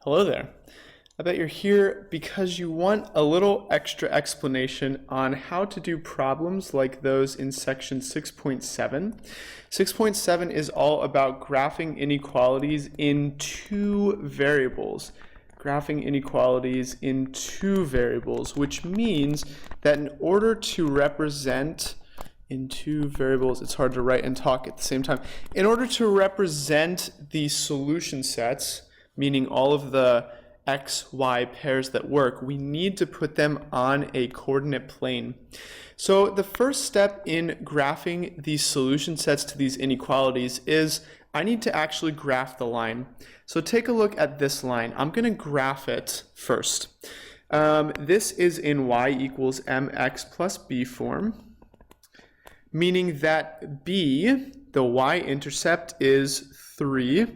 Hello there. I bet you're here because you want a little extra explanation on how to do problems like those in section 6.7. 6.7 is all about graphing inequalities in two variables. Graphing inequalities in two variables, which means that in order to represent in two variables, it's hard to write and talk at the same time. In order to represent the solution sets, meaning all of the x, y pairs that work, we need to put them on a coordinate plane. So the first step in graphing these solution sets to these inequalities is I need to actually graph the line. So take a look at this line. I'm going to graph it first. This is in y equals mx plus b form, meaning that b, the y-intercept, is 3,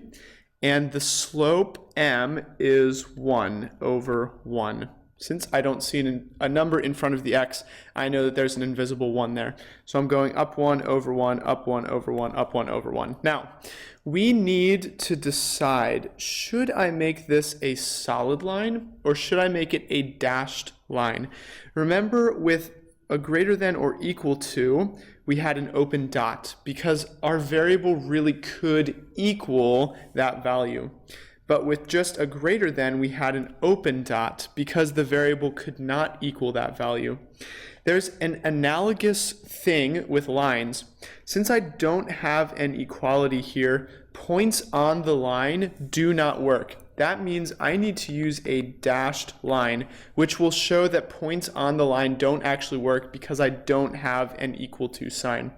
and the slope m is 1 over 1. Since I don't see a number in front of the x, I know that there's an invisible 1 there. So I'm going up 1 over 1, up 1 over 1, up 1 over 1. Now, we need to decide, should I make this a solid line or should I make it a dashed line? Remember, with a greater than or equal to, we had an open dot because our variable really could equal that value. But with just a greater than, we had an open dot because the variable could not equal that value. There's an analogous thing with lines. Since I don't have an equality here, points on the line do not work. That means I need to use a dashed line, which will show that points on the line don't actually work because I don't have an equal to sign.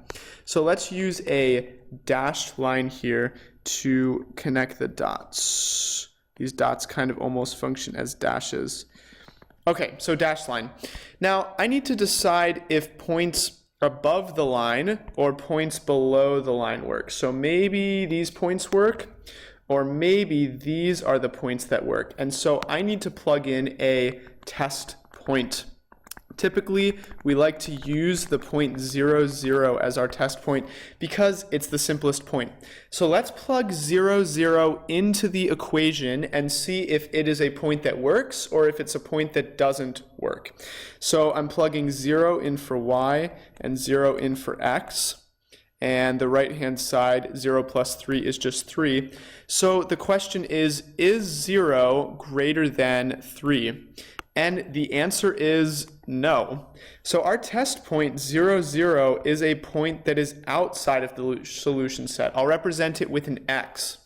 So let's use a dashed line here to connect the dots. These dots kind of almost function as dashes. Okay, so dashed line. Now I need to decide if points above the line or points below the line work. So maybe these points work, or maybe these are the points that work. And so I need to plug in a test point. Typically, we like to use the point 0, 0 as our test point because it's the simplest point. So let's plug 0, 0 into the equation and see if it is a point that works or if it's a point that doesn't work. So I'm plugging 0 in for y and 0 in for x. And the right-hand side, 0 plus 3 is just 3. So the question is 0 greater than 3? And the answer is no. So our test point 0, 0 is a point that is outside of the solution set. I'll represent it with an x.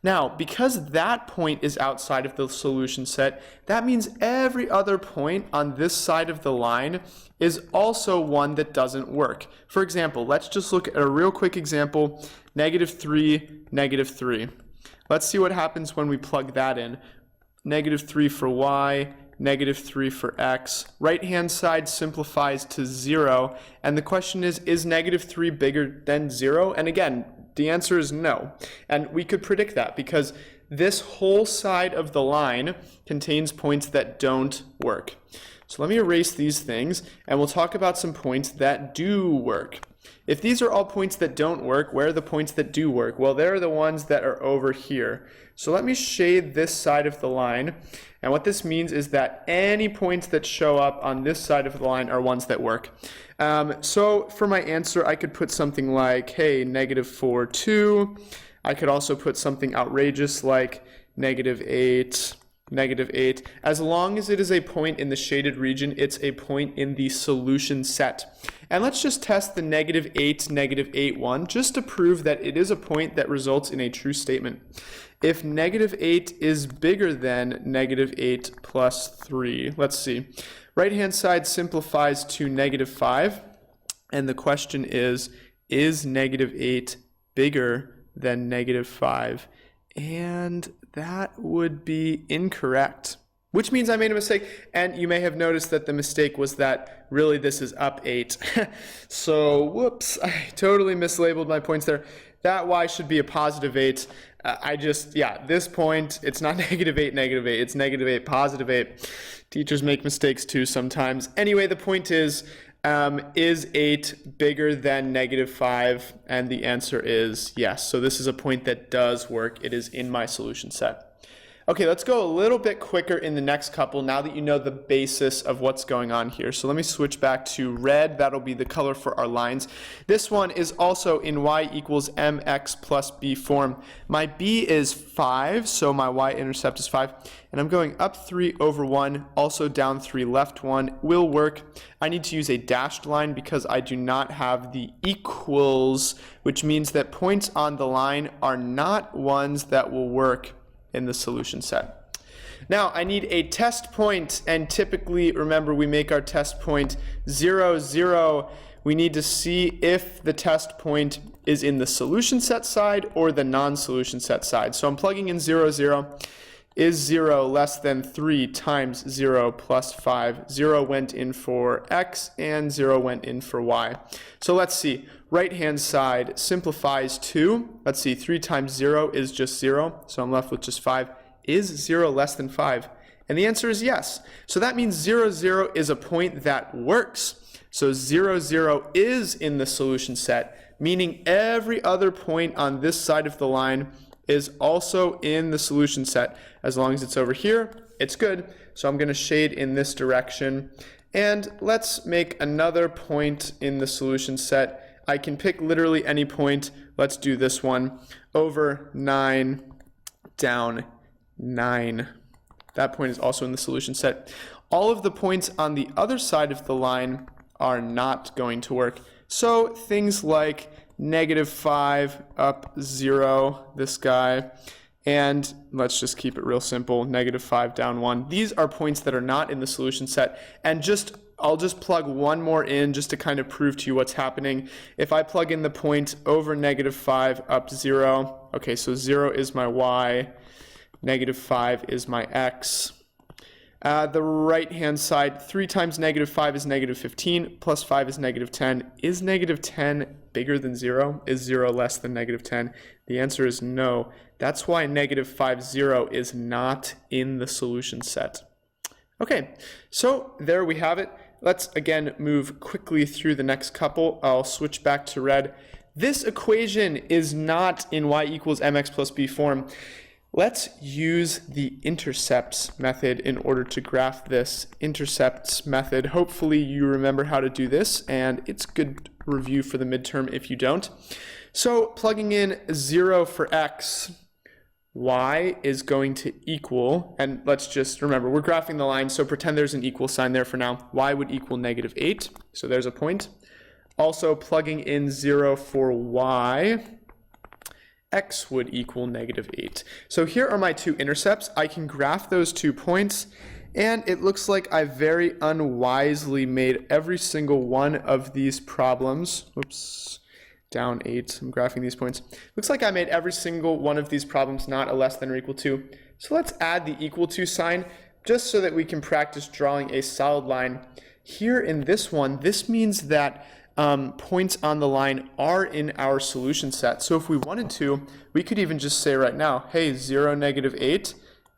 Now, because that point is outside of the solution set, that means every other point on this side of the line is also one that doesn't work. For example, let's just look at a real quick example, -3, -3. Let's see what happens when we plug that in. -3 for y, -3 for x. Right-hand side simplifies to 0, and the question is -3 bigger than 0? And again, the answer is no. And we could predict that because this whole side of the line contains points that don't work. So let me erase these things, and we'll talk about some points that do work. If these are all points that don't work, where are the points that do work? Well, they're the ones that are over here. So let me shade this side of the line. And what this means is that any points that show up on this side of the line are ones that work. So for my answer, I could put something like, hey, -4, 2. I could also put something outrageous like -8, -8. As long as it is a point in the shaded region, it's a point in the solution set. And let's just test the -8, -8 one, just to prove that it is a point that results in a true statement. If -8 is bigger than -8 plus 3, let's see. Right-hand side simplifies to -5, and the question is -8 bigger than -5? And that would be incorrect, which means I made a mistake. And you may have noticed that the mistake was that really this is up 8. So whoops, I totally mislabeled my points there. That y should be a +8. This point, it's not -8, -8, it's -8, +8. Teachers make mistakes too sometimes. Anyway, the point is 8 bigger than -5? And the answer is yes. So this is a point that does work. It is in my solution set. Okay, let's go a little bit quicker in the next couple now that you know the basis of what's going on here. So let me switch back to red. That'll be the color for our lines. This one is also in y equals mx plus b form. My b is 5, so my y-intercept is 5. And I'm going up 3 over 1, also down 3 left 1. Will work. I need to use a dashed line because I do not have the equals, which means that points on the line are not ones that will work in the solution set. Now I need a test point, and typically, remember, we make our test point 0, 0. We need to see if the test point is in the solution set side or the non-solution set side. So I'm plugging in 0, 0. Is 0 less than 3 times 0 plus 5? 0 went in for x and 0 went in for y. So let's see. Right-hand side simplifies to, let's see, 3 times 0 is just 0, so I'm left with just 5. Is 0 less than 5? And the answer is yes. So that means 0, 0 is a point that works. So 0, 0 is in the solution set, meaning every other point on this side of the line is also in the solution set. As long as it's over here, it's good. So I'm going to shade in this direction. And let's make another point in the solution set. I can pick literally any point. Let's do this one. Over 9, down 9. That point is also in the solution set. All of the points on the other side of the line are not going to work. So things like -5 up 0, this guy, and let's just keep it real simple, -5 down 1. These are points that are not in the solution set, and I'll just plug one more in just to kind of prove to you what's happening. If I plug in the point over -5 up 0, okay, so 0 is my y, -5 is my x. The right-hand side, 3 times -5 is -15, plus 5 is -10. Is -10 bigger than 0? Is 0 less than -10? The answer is no. That's why -5, 0 is not in the solution set. Okay, so there we have it. Let's again move quickly through the next couple. I'll switch back to red. This equation is not in y equals mx plus b form. Let's use the intercepts method in order to graph this. Intercepts method. Hopefully you remember how to do this, and it's good review for the midterm if you don't. So plugging in 0 for x, y is going to equal, and let's just remember, we're graphing the line, so pretend there's an equal sign there for now. Y would equal -8, so there's a point. Also plugging in 0 for y, x would equal -8. So here are my two intercepts. I can graph those 2 points, and it looks like I very unwisely made every single one of these problems. Oops, down 8. I'm graphing these points. Looks like I made every single one of these problems not a less than or equal to. So let's add the equal to sign just so that we can practice drawing a solid line. Here in this one, this means that points on the line are in our solution set. So if we wanted to, we could even just say right now, hey, 0, -8,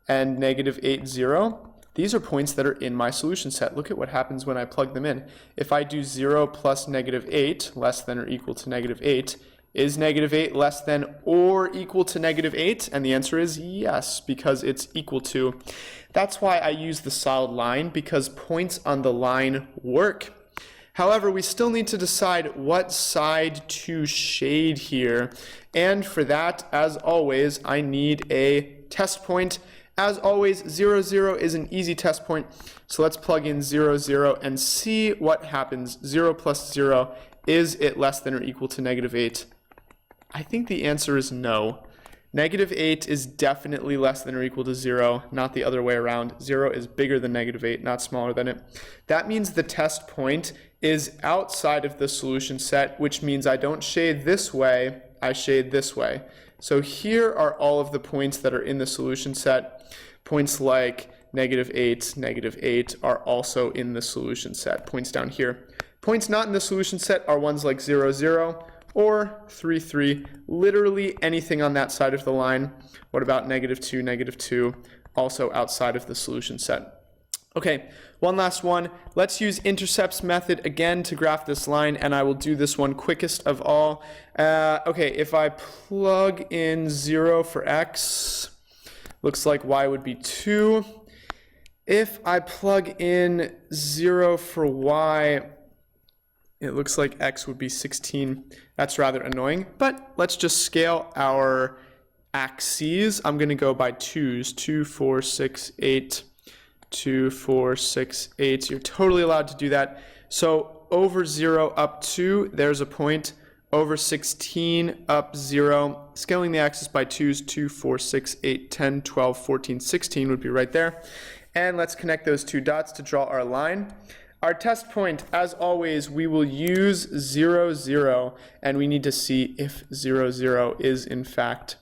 and -8, 0. These are points that are in my solution set. Look at what happens when I plug them in. If I do 0 plus -8, less than or equal to -8, is -8 less than or equal to -8? And the answer is yes, because it's equal to. That's why I use the solid line, because points on the line work. However, we still need to decide what side to shade here. And for that, as always, I need a test point. As always, 0, 0 is an easy test point. So let's plug in 0, 0 and see what happens. 0 plus 0, is it less than or equal to -8? I think the answer is no. -8 is definitely less than or equal to 0, not the other way around. 0 is bigger than -8, not smaller than it. That means the test point is outside of the solution set, which means I don't shade this way, I shade this way. So here are all of the points that are in the solution set. Points like -8, -8 are also in the solution set. Points down here. Points not in the solution set are ones like 0, 0, or 3, 3, literally anything on that side of the line. What about -2, -2, also outside of the solution set? Okay, one last one. Let's use intercepts method again to graph this line, and I will do this one quickest of all. Okay, if I plug in 0 for x, looks like y would be 2. If I plug in 0 for y, it looks like x would be 16. That's rather annoying, but let's just scale our axes. I'm going to go by 2s, 2, 4, 6, 8, 2, 4, 6, 8. You're totally allowed to do that. So over 0 up 2, there's a point. Over 16 up 0. Scaling the axis by 2s, 2, 4, 6, 8, 10, 12, 14, 16 would be right there. And let's connect those two dots to draw our line. Our test point, as always, we will use 0, 0, and we need to see if 0, 0 is in fact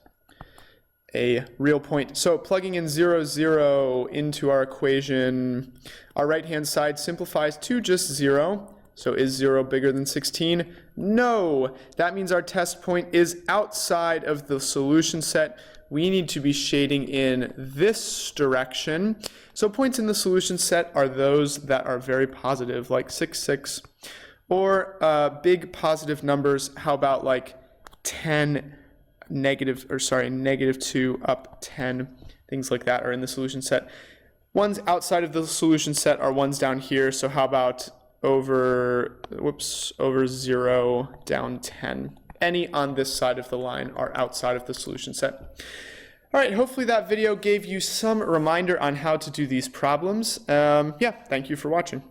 a real point. So plugging in 0, 0 into our equation, our right-hand side simplifies to just 0. So is 0 bigger than 16? No! That means our test point is outside of the solution set. We need to be shading in this direction. So points in the solution set are those that are very positive, like 6, 6. Or big positive numbers, how about like 10, negative 2 up 10, things like that are in the solution set. Ones outside of the solution set are ones down here, so how about over 0 down 10. Any on this side of the line are outside of the solution set. All right, hopefully that video gave you some reminder on how to do these problems. Yeah, thank you for watching.